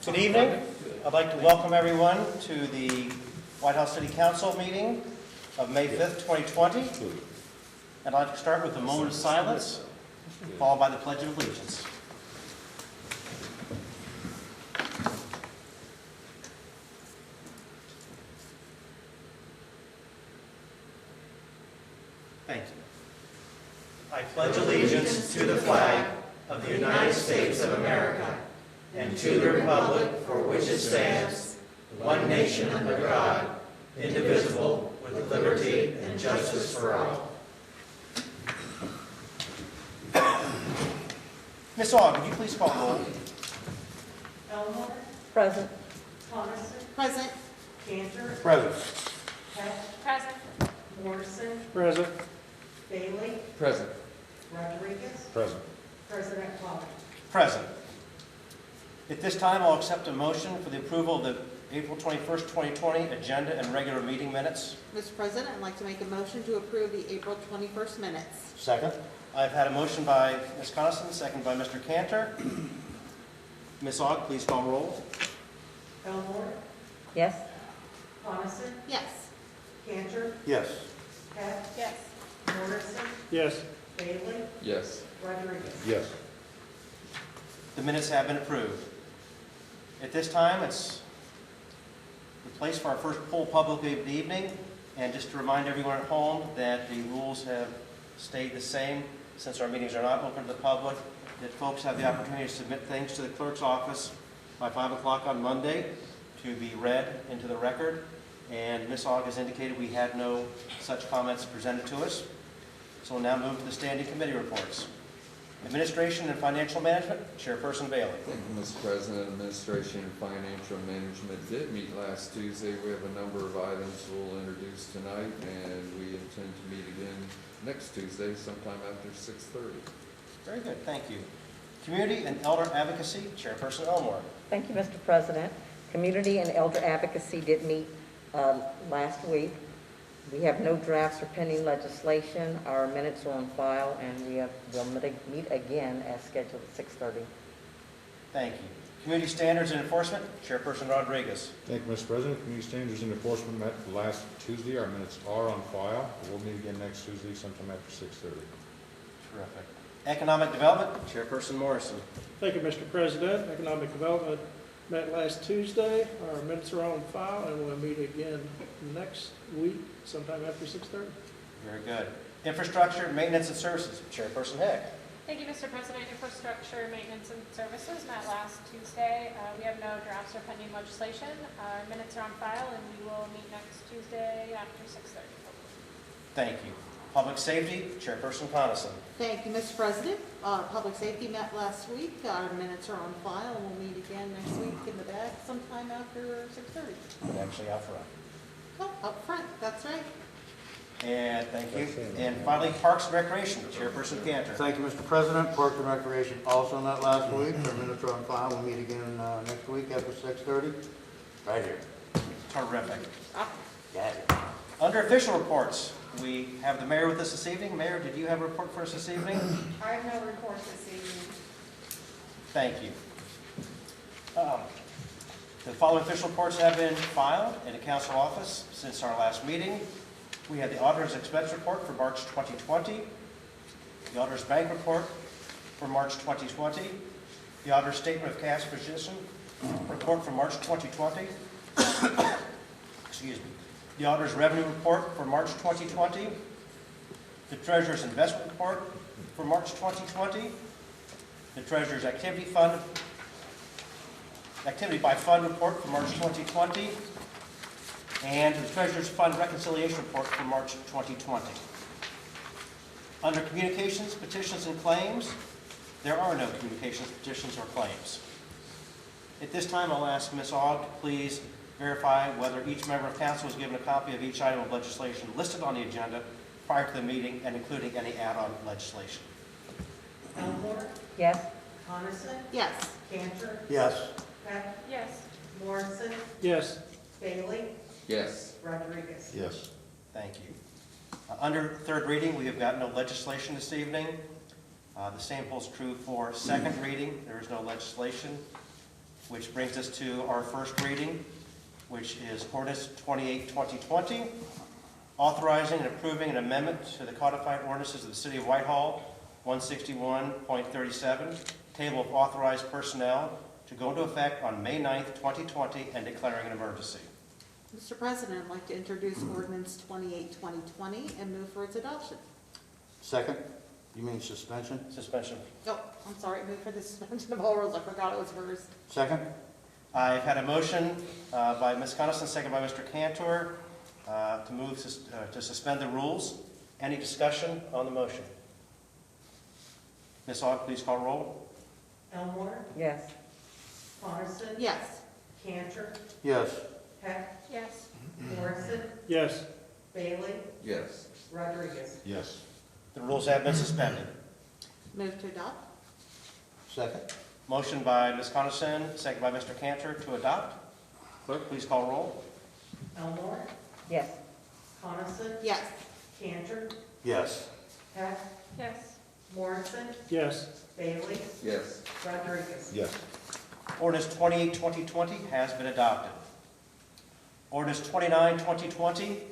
Good evening. I'd like to welcome everyone to the White House City Council meeting of May 5th, 2020. I'd like to start with a moment of silence, followed by the Pledge of Allegiance. Thank you. I pledge allegiance to the flag of the United States of America and to the republic for which it stands, one nation under God, indivisible, with liberty and justice for all. Ms. Aug, would you please call roll? Elmore, Present. Coniston, Present. Cantor, Present. Heck, Present. Morrison, Present. Bailey, Present. Rodriguez, Present. President Collins. Present. At this time, I'll accept a motion for the approval of the April 21st, 2020 agenda and regular meeting minutes. Mr. President, I'd like to make a motion to approve the April 21st minutes. Second. I've had a motion by Ms. Coniston, second by Mr. Cantor. Ms. Aug, please call roll. Elmore, Yes. Coniston, Yes. Cantor, Yes. Heck, Yes. Morrison, Yes. Bailey, Yes. Rodriguez. Yes. The minutes have been approved. At this time, it's the place for our first full public of the evening. And just to remind everyone at home that the rules have stayed the same since our meetings are not open to the public, that folks have the opportunity to submit things to the clerk's office by 5 o'clock on Monday to be read into the record. And Ms. Aug has indicated we had no such comments presented to us. So we'll now move to the standing committee reports. Administration and Financial Management, Chairperson Bailey. Thank you, Mr. President. Administration and Financial Management did meet last Tuesday. We have a number of items we'll introduce tonight, and we intend to meet again next Tuesday sometime after 6:30. Very good, thank you. Community and Elder Advocacy, Chairperson Elmore. Thank you, Mr. President. Community and Elder Advocacy did meet last week. We have no drafts or pending legislation. Our minutes are on file, and we'll meet again as scheduled at 6:30. Thank you. Community Standards and Enforcement, Chairperson Rodriguez. Thank you, Mr. President. Community Standards and Enforcement met last Tuesday. Our minutes are on file. We'll meet again next Tuesday sometime after 6:30. Terrific. Economic Development, Chairperson Morrison. Thank you, Mr. President. Economic Development met last Tuesday. Our minutes are on file, and we'll meet again next week, sometime after 6:30. Very good. Infrastructure, Maintenance and Services, Chairperson Heck. Thank you, Mr. President. Infrastructure, Maintenance, and Services met last Tuesday. We have no drafts or pending legislation. Our minutes are on file, and we will meet next Tuesday after 6:30. Thank you. Public Safety, Chairperson Coniston. Thank you, Mr. President. Public Safety met last week. Our minutes are on file, and we'll meet again next week in the back sometime after 6:30. Actually out front. Oh, up front, that's right. And thank you. And finally, Parks and Recreation, Chairperson Cantor. Thank you, Mr. President. Parks and Recreation also met last week. Our minutes are on file. We'll meet again next week after 6:30. Right here. Terrific. Got it. Under official reports, we have the mayor with us this evening. Mayor, did you have a report for us this evening? I have no report this evening. Thank you. The following official reports have been filed in the council office since our last meeting. We have the auditor's expense report for March 2020, the auditor's bank report for March 2020, the auditor's statement of cash position report for March 2020, excuse me, the auditor's revenue report for March 2020, the treasurer's investment report for March 2020, the treasurer's activity by fund report for March 2020, and the treasurer's fund reconciliation report for March 2020. Under communications, petitions, and claims, there are no communications, petitions, or claims. At this time, I'll ask Ms. Aug to please verify whether each member of council was given a copy of each item of legislation listed on the agenda prior to the meeting, and including any add-on legislation. Elmore, Yes. Coniston, Yes. Cantor, Yes. Heck, Yes. Morrison, Yes. Bailey, Yes. Rodriguez. Yes. Thank you. Under third reading, we have got no legislation this evening. The same holds true for second reading. There is no legislation. which brings us to our first reading, which is ordinance 28-2020, authorizing and approving an amendment to the codified ordinances of the City of Whitehall, 161.37, table of authorized personnel, to go into effect on May 9th, 2020, and declaring an emergency. Mr. President, I'd like to introduce ordinance 28-2020 and move for its adoption. Second? You mean suspension? Suspension. Oh, I'm sorry, move for the suspension of all rules. I forgot it was first. Second? I've had a motion by Ms. Coniston, second by Mr. Cantor, to suspend the rules. Any discussion on the motion? Ms. Aug, please call roll. Elmore, Yes. Coniston, Yes. Cantor, Yes. Heck, Yes. Morrison, Yes. Bailey, Yes. Rodriguez. Yes. The rules have been suspended. Move to adopt. Second? Motion by Ms. Coniston, second by Mr. Cantor to adopt. Clerk, please call roll. Elmore, Yes. Coniston, Yes. Cantor, Yes. Heck, Yes. Morrison, Yes. Bailey, Yes. Rodriguez. Yes. Ordinance 28-2020 has been adopted. Ordinance 29-2020,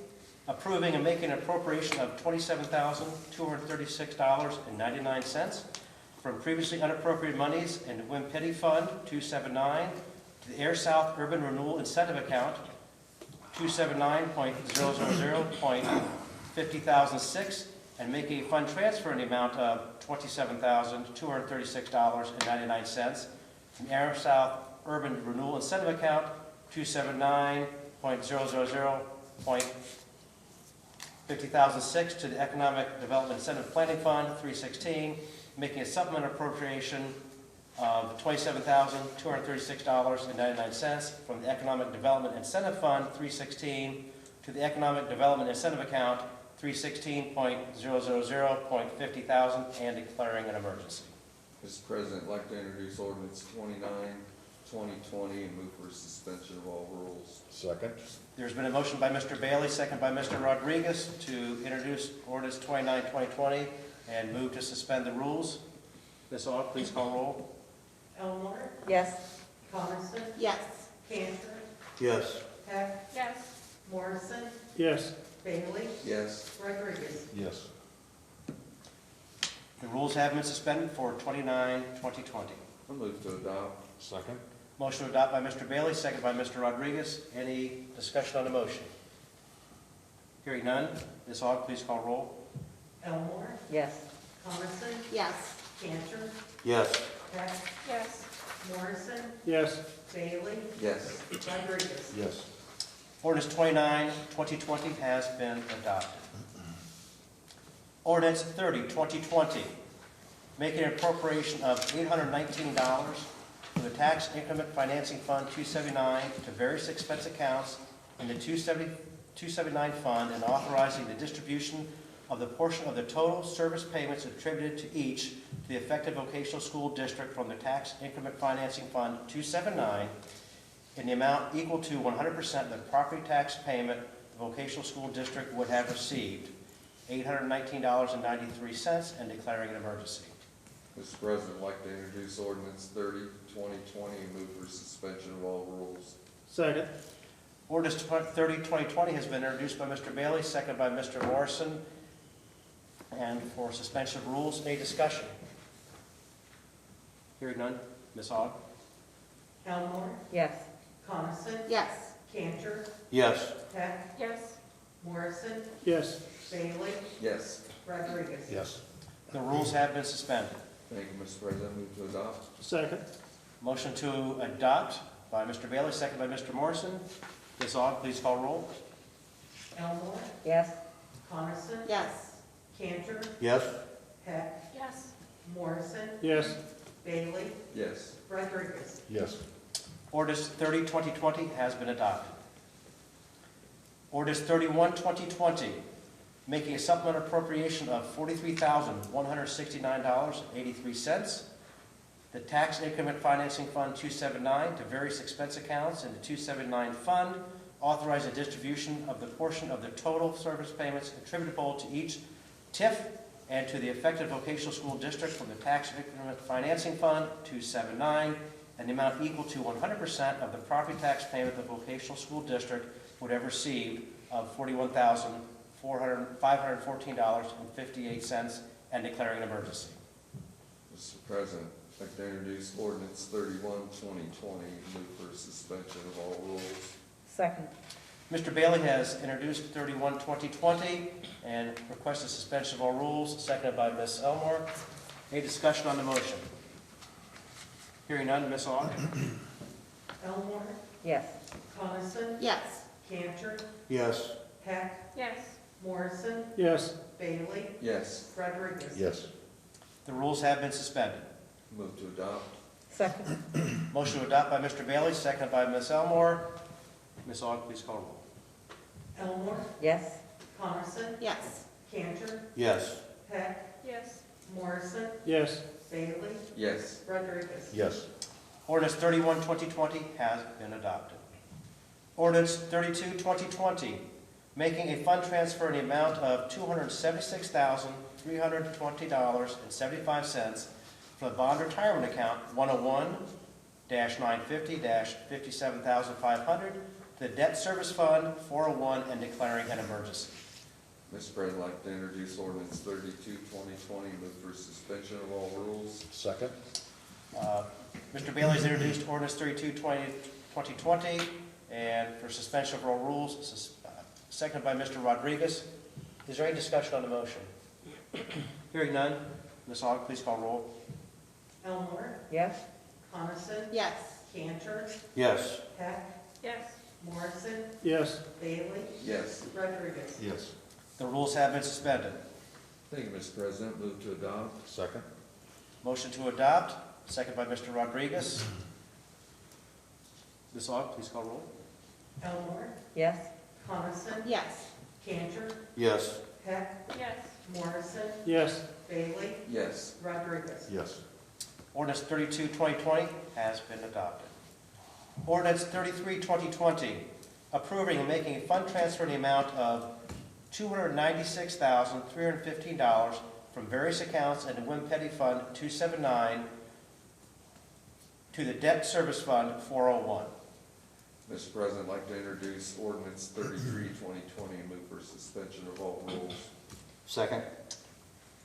approving and making an appropriation of $27,236.99 from previously unappropriated monies in the Wim Petty Fund 279 to the Air South Urban Renewal Incentive Account 279.000.50,006 and making a fund transfer in the amount of $27,236.99 from Air South Urban Renewal Incentive Account 279.000.50,006 to the Economic Development Incentive Planning Fund 316, making a supplement appropriation of $27,236.99 from the Economic Development Incentive Fund 316 to the Economic Development Incentive Account 316.000.50,000 and declaring an emergency. Mr. President, I'd like to introduce ordinance 29-2020 and move for suspension of all rules. Second? There's been a motion by Mr. Bailey, second by Mr. Rodriguez to introduce ordinance 29-2020 and move to suspend the rules. Ms. Aug, please call roll. Elmore, Yes. Coniston, Yes. Cantor, Yes. Heck, Yes. Morrison, Yes. Bailey, Yes. Rodriguez. Yes. The rules have been suspended for 29-2020. I'll move to adopt. Second? Motion to adopt by Mr. Bailey, second by Mr. Rodriguez. Any discussion on the motion? Hearing none. Ms. Aug, please call roll. Elmore, Yes. Coniston, Yes. Cantor, Yes. Heck, Yes. Morrison, Yes. Bailey, Yes. Rodriguez. Yes. Ordinance 29-2020 has been adopted. Ordinance 30-2020, making an appropriation of $819 from the Tax Increment Financing Fund 279 to various expense accounts in the 279 fund and authorizing the distribution of the portion of the total service payments attributed to each to the affected vocational school district from the Tax Increment Financing Fund 279 in the amount equal to 100% of the property tax payment the vocational school district would have received, $819.93, and declaring an emergency. Mr. President, I'd like to introduce ordinance 30-2020 and move for suspension of all rules. Second. Ordinance 30-2020 has been introduced by Mr. Bailey, seconded by Mr. Morrison, and for suspension of rules. Any discussion? Hearing none. Ms. Aug. Elmore, Yes. Coniston, Yes. Cantor, Yes. Heck, Yes. Morrison, Yes. Bailey, Yes. Rodriguez. Yes. The rules have been suspended. Thank you, Mr. President. Move to adopt. Second. Motion to adopt by Mr. Bailey, seconded by Mr. Morrison. Ms. Aug, please call roll. Elmore, Yes. Coniston, Yes. Cantor, Yes. Heck, Yes. Morrison, Yes. Bailey, Yes. Rodriguez. Yes. Ordinance 30-2020 has been adopted. Ordinance 31-2020, making a supplemental appropriation of $43,169.83. The Tax Increment Financing Fund 279 to various expense accounts in the 279 fund, authorize the distribution of the portion of the total service payments attributable to each TIF and to the affected vocational school district from the Tax Increment Financing Fund 279, in the amount equal to 100% of the property tax payment the vocational school district would have received of $41,514.58 and declaring an emergency. Mr. President, I'd like to introduce ordinance 31-2020, move for suspension of all rules. Second. Mr. Bailey has introduced 31-2020 and requested suspension of all rules, seconded by Ms. Elmore. Any discussion on the motion? Hearing none, Ms. Aug. Elmore, Yes. Coniston, Yes. Cantor, Yes. Heck, Yes. Morrison, yes, Bailey, Yes. Rodriguez. Yes. The rules have been suspended. Move to adopt. Second. Motion to adopt by Mr. Bailey, seconded by Ms. Elmore. Ms. Aug, please call roll. Elmore, Yes. Coniston, Yes. Cantor, Yes. Heck, Yes. Morrison, yes, Bailey, Yes. Rodriguez. Yes. Ordinance 31-2020 has been adopted. Ordinance 32-2020, making a fund transfer in the amount of $276,320.75 from the bond retirement account 101-950-57,500 to the debt service fund 401 and declaring an emergency. Mr. President, I'd like to introduce ordinance 32-2020, move for suspension of all rules. Second? Mr. Bailey has introduced ordinance 32-2020 and for suspension of all rules, seconded by Mr. Rodriguez. Is there any discussion on the motion? Hearing none, Ms. Aug, please call roll. Elmore, Yes. Coniston, Yes. Cantor, Yes. Heck, Yes. Morrison, yes, Bailey, Yes. Rodriguez. Yes. The rules have been suspended. Thank you, Mr. President. Move to adopt. Second? Motion to adopt, seconded by Mr. Rodriguez. Ms. Aug, please call roll. Elmore, Yes. Coniston, Yes. Cantor, Yes. Heck, Yes. Morrison, yes, Bailey, Yes. Rodriguez. Yes. Ordinance 32-2020 has been adopted. Ordinance 33-2020, approving and making a fund transfer in the amount of $296,315 from various accounts in the Wim Petty Fund 279 to the Debt Service Fund 401. Mr. President, I'd like to introduce ordinance 33-2020, and move for suspension of all rules. Second?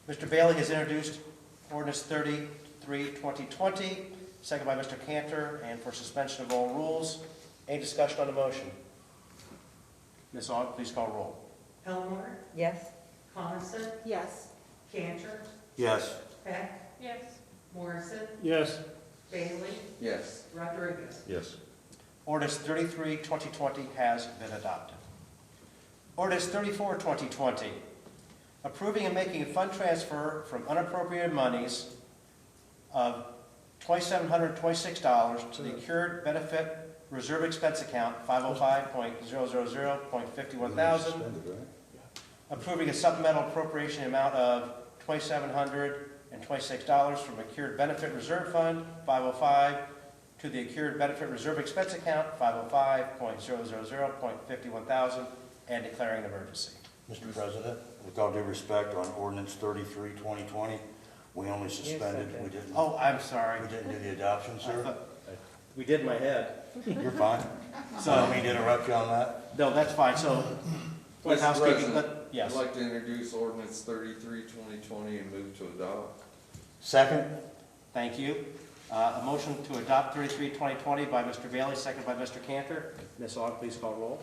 Mr. Bailey has introduced ordinance 33-2020, seconded by Mr. Cantor, and for suspension of all rules. Any discussion on the motion? Ms. Aug, please call roll. Elmore, Yes. Coniston, Yes. Cantor, Yes. Heck, Yes. Morrison, yes, Bailey, Yes. Rodriguez. Yes. Ordinance 33-2020 has been adopted. Ordinance 34-2020, approving and making a fund transfer from unappropriated monies of $2,726 to the Accrued Benefit Reserve Expense Account 505.000.51,000, approving a supplemental appropriation amount of $2,726 from Accrued Benefit Reserve Fund 505 to the Accrued Benefit Reserve Expense Account 505.000.51,000 and declaring an emergency. Mr. President, with all due respect, on ordinance 33-2020, we only suspended, okay. we didn't, Oh, I'm sorry. we didn't do the adoption, I sir. thought- We did in my head. You're fine. So, I don't mean to interrupt you on that. No, that's fine. So, Mr. housekeeping, President, yes. I'd like to introduce ordinance 33-2020, and move to adopt. Second? Thank you. A motion to adopt 33-2020 by Mr. Bailey, seconded by Mr. Cantor. Ms. Aug, please call roll.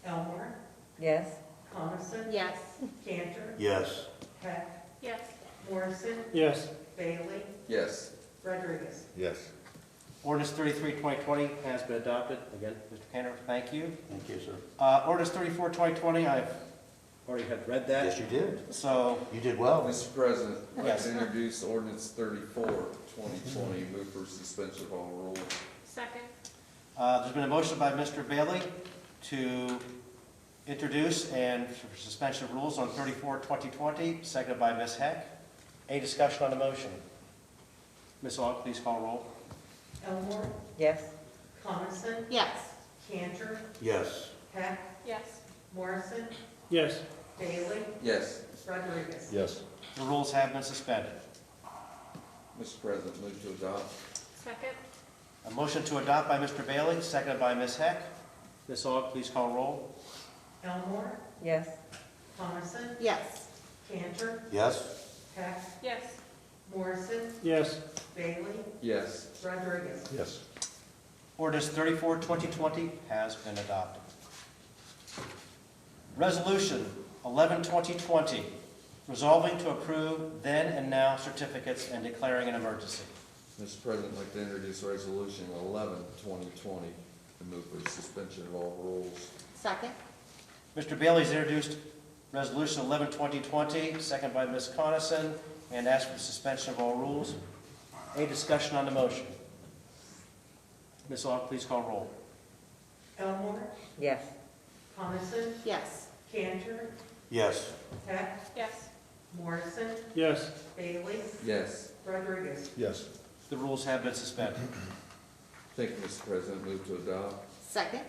Elmore, Yes. Coniston, Yes. Cantor, Yes. Heck, Yes. Morrison, yes, Bailey, Yes. Rodriguez. Yes. Ordinance 33-2020 has been adopted. Again, Mr. Cantor, thank you. Thank you, sir. Ordinance 34-2020, I've already had read that. Yes, you did. So, You did well. Mr. President, I'd like Yes. to introduce ordinance 34-2020, move for suspension of all rules. Second. there's been a motion by Mr. Bailey to introduce and for suspension of rules on 34-2020, seconded by Ms. Heck. Any discussion on the motion? Ms. Aug, please call roll. Elmore, Yes. Coniston, Yes. Cantor, Yes. Heck, Yes. Morrison, yes, Bailey, Yes. Rodriguez. Yes. The rules have been suspended. Mr. President, move to adopt. Second. A motion to adopt by Mr. Bailey, seconded by Ms. Heck. Ms. Aug, please call roll. Elmore, Yes. Coniston, Yes. Cantor, Yes? Heck, Yes. Morrison, Yes. Bailey, Yes. Rodriguez. Yes. Ordinance 34, 2020 has been adopted. Resolution 11, 2020, resolving to approve then and now certificates and declaring an emergency. Mr. President, I'd like to introduce Resolution 11, 2020, and move for suspension of all rules. Second? Mr. Bailey's introduced Resolution 11, 2020, seconded by Ms. Coniston, and asked for the suspension of all rules. Any discussion on the motion? Ms. Aug, please call roll. Elmore, Yes. Coniston, Yes. Cantor, Yes. Heck, Yes. Morrison, Yes. Bailey, Yes. Rodriguez. Yes. The rules have been suspended. Thank you, Mr. President. Move to adopt. Second?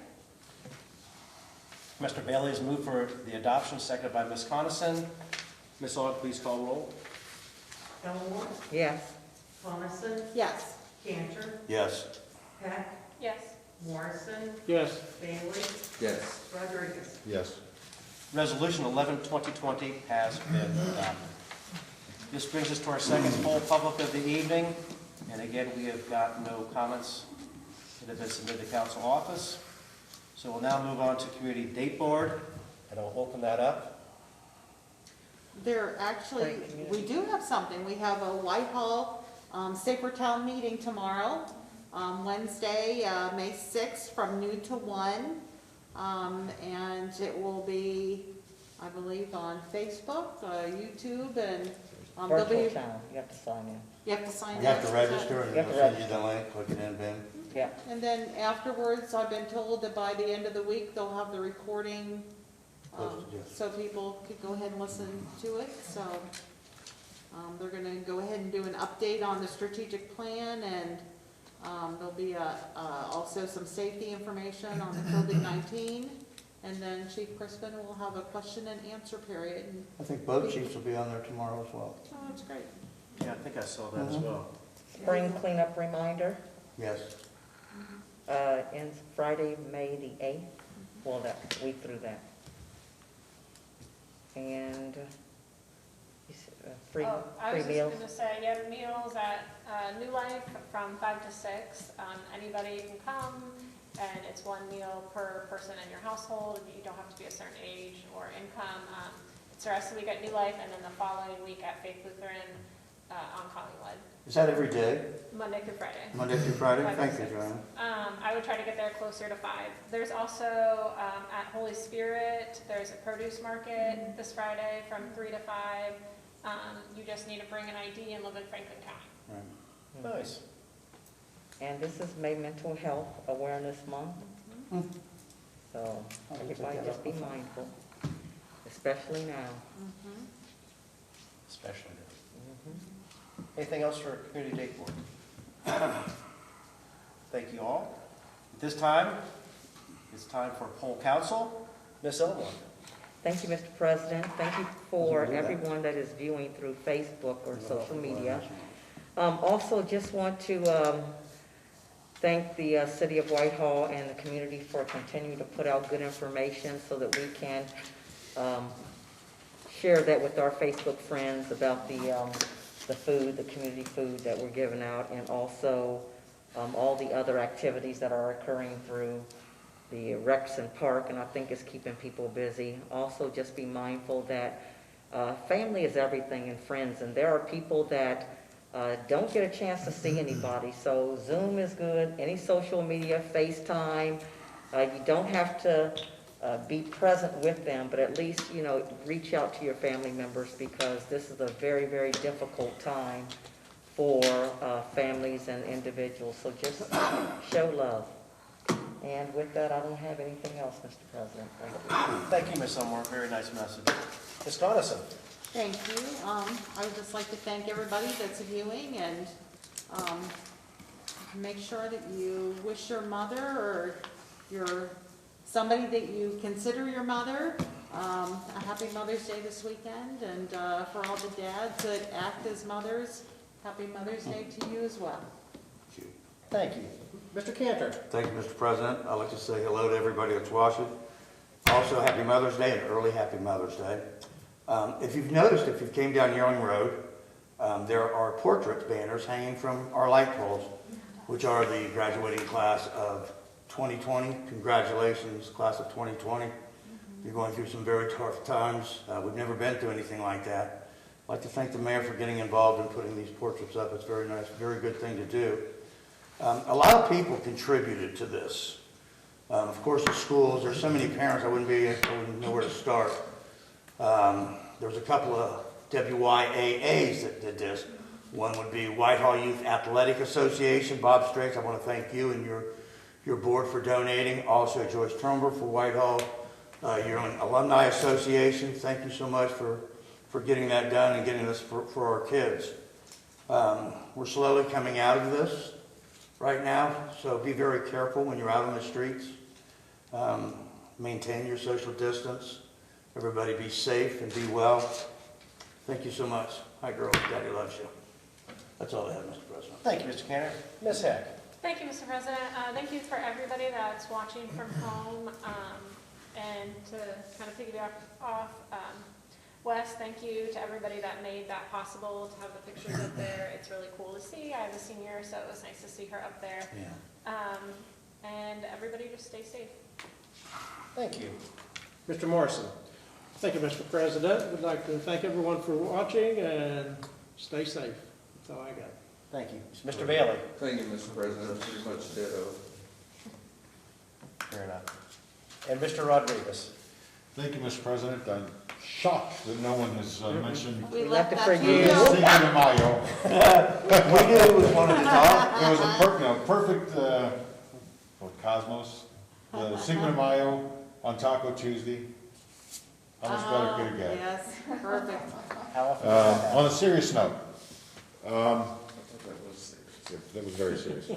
Mr. Bailey has moved for the adoption, seconded by Ms. Coniston. Ms. Aug, please call roll. Elmore, Yes. Coniston, Yes. Cantor, Yes. Heck, Yes. Morrison, Yes. Bailey, Yes. Rodriguez. Yes. Resolution 11, 2020 has been adopted. This brings us to our second full public of the evening. And again, we have got no comments that have been submitted to council office. So we'll now move on to community date board, and I'll open that up. There actually, we do have something. We have a Whitehall Safer Town meeting tomorrow, Wednesday, May 6th, from noon to 1. And it will be, I believe, on Facebook, YouTube, and there'll Virtual be, town, you have to sign in. you have to sign up. You have to register and You have they'll to send you the link, click it in, Ben. Yeah. And then afterwards, I've been told that by the end of the week, they'll have the recording, Posted, yes. so people could go ahead and listen to it. So they're gonna go ahead and do an update on the strategic plan, and there'll be also some safety information on the COVID-19. And then Chief Crispin will have a question and answer period. And, I think both chiefs will be on there tomorrow as well. oh, that's great. Yeah, I think I saw that as well. Spring cleanup reminder, Yes. ends Friday, May the 8th, well, that week through that. And, free Oh, I free was meals. just gonna say, you have meals at New Life from 5 to 6. Anybody can come, and it's one meal per person in your household. You don't have to be a certain age or income. It's the rest of the week at New Life, and then the following week at Faith Lutheran on Collingwood, Is that every day, Monday through Friday. Monday through Friday? 5 to Thank you, 6. Joanna. I would try to get there closer to 5. There's also at Holy Spirit, there's a produce market this Friday from 3 to 5. You just need to bring an ID and live in Franklin County. Right. Nice. And this is May Mental Health Awareness Month. Hmm. So I'll check everybody that just out. be mindful, especially now. Mhm. Especially. Mhm. Anything else for community date board? Thank you all. At this time, it's time for poll council. Ms. Elmore. Thank you, Mr. President. Thank you for Doesn't do that. everyone that is viewing through Facebook or social media. Also, just want to thank the city of Whitehall and the community for continuing to put out good information so that we can share that with our Facebook friends about the food, the community food that we're giving out, and also all the other activities that are occurring through the Rex and Park, and I think it's keeping people busy. Also, just be mindful that family is everything, and friends, and there are people that don't get a chance to see anybody, so Zoom is good, any social media, FaceTime. You don't have to be present with them, but at least, you know, reach out to your family members, because this is a very, very difficult time for families and individuals, so just show love. And with that, I don't have anything else, Mr. President. Thank you. Thank you, Ms. Elmore. Very nice message. Ms. Coniston. Thank you. I would just like to thank everybody that's viewing, and make sure that you wish your mother or somebody that you consider your mother a happy Mother's Day this weekend, and for all the dads that act as mothers, happy Mother's Day to you as well. Thank you. Mr. Cantor. Thank you, Mr. President. I'd like to say hello to everybody that's watching. Also, happy Mother's Day and early happy Mother's Day. If you've noticed, if you came down Yearling Road, there are portrait banners hanging from our light poles, which are the graduating class of 2020. Congratulations, class of 2020. You're going through some very tough times. We've never been through anything like that. I'd like to thank the mayor for getting involved in putting these portraits up. It's very nice, very good thing to do. A lot of people contributed to this. Of course, the schools, there's so many parents, I wouldn't know where to start. There was a couple of WYAAs that did this. One would be Whitehall Youth Athletic Association. Bob Strakes, I want to thank you and your board for donating. Also, Joyce Trumber for Whitehall Yearling Alumni Association. Thank you so much for getting that done and getting this for our kids. We're slowly coming out of this right now, so be very careful when you're out on the streets. Maintain your social distance. Everybody be safe and be well. Thank you so much. Hi, girls. Daddy loves you. That's all I have, Mr. President. Thank you, Mr. Cantor. Ms. Heck. Thank you, Mr. President. Thank you for everybody that's watching from home. And to kind of piggyback off, Wes, thank you to everybody that made that possible, to have the pictures up there. It's really cool to see. I have a senior, so it was nice to see her up there. Yeah. And everybody just stay safe. Thank you. Mr. Morrison. Thank you, Mr. President. Would like to thank everyone for watching and stay safe. That's all I got. Thank you. Mr. Bailey. Thank you, Mr. President, pretty much ditto. Fair enough. And Mr. Rodriguez. Thank you, Mr. President. I'm shocked that no one has mentioned We left left it that for to you. Cinco de Mayo. We knew it was one of the top. It was a perfect, Cosmos, the Cinco de Mayo on Taco Tuesday. How much better could it get? Yes, perfect. How often does that happen? On a serious note, I thought that was serious. that was very serious.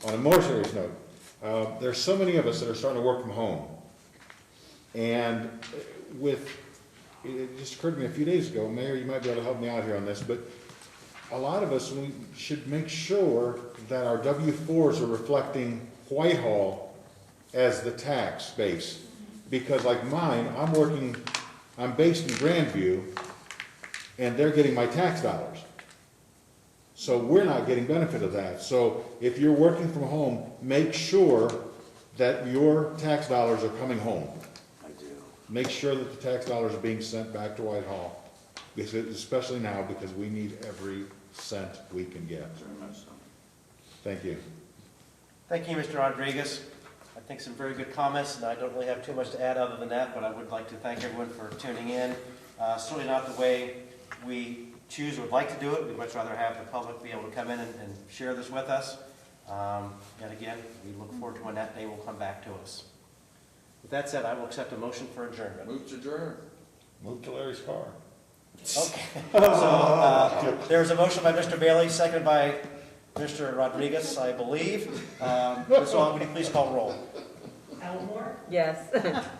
On a more serious note, there's so many of us that are starting to work from home. And it just occurred to me a few days ago, Mayor, you might be able to help me out here on this, but a lot of us, we should make sure that our W-4s are reflecting Whitehall as the tax base. Because like mine, I'm based in Grandview, and they're getting my tax dollars. So we're not getting benefit of that. So if you're working from home, make sure that your tax dollars are coming home. I do. Make sure that the tax dollars are being sent back to Whitehall, because, especially now, because we need every cent we can get. Very much so. Thank you. Thank you, Mr. Rodriguez. I think some very good comments, and I don't really have too much to add other than that, but I would like to thank everyone for tuning in. Certainly not the way we choose or would like to do it. We'd much rather have the public be able to come in and share this with us. And again, we look forward to when that day will come back to us. With that said, I will accept a motion for adjournment. Move to adjourn. Move to Larry's car. Okay. So there's a motion by Mr. Bailey, seconded by Mr. Rodriguez, I believe. Ms. Long, would you please call roll? Elmore, Yes.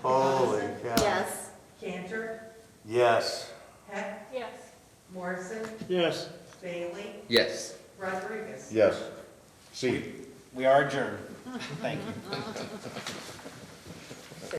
Holy cow. Yes. Cantor, Yes. Heck, Yes. Morrison, Yes. Bailey, Yes. Rodriguez. Yes. See. We are adjourned. Thank you.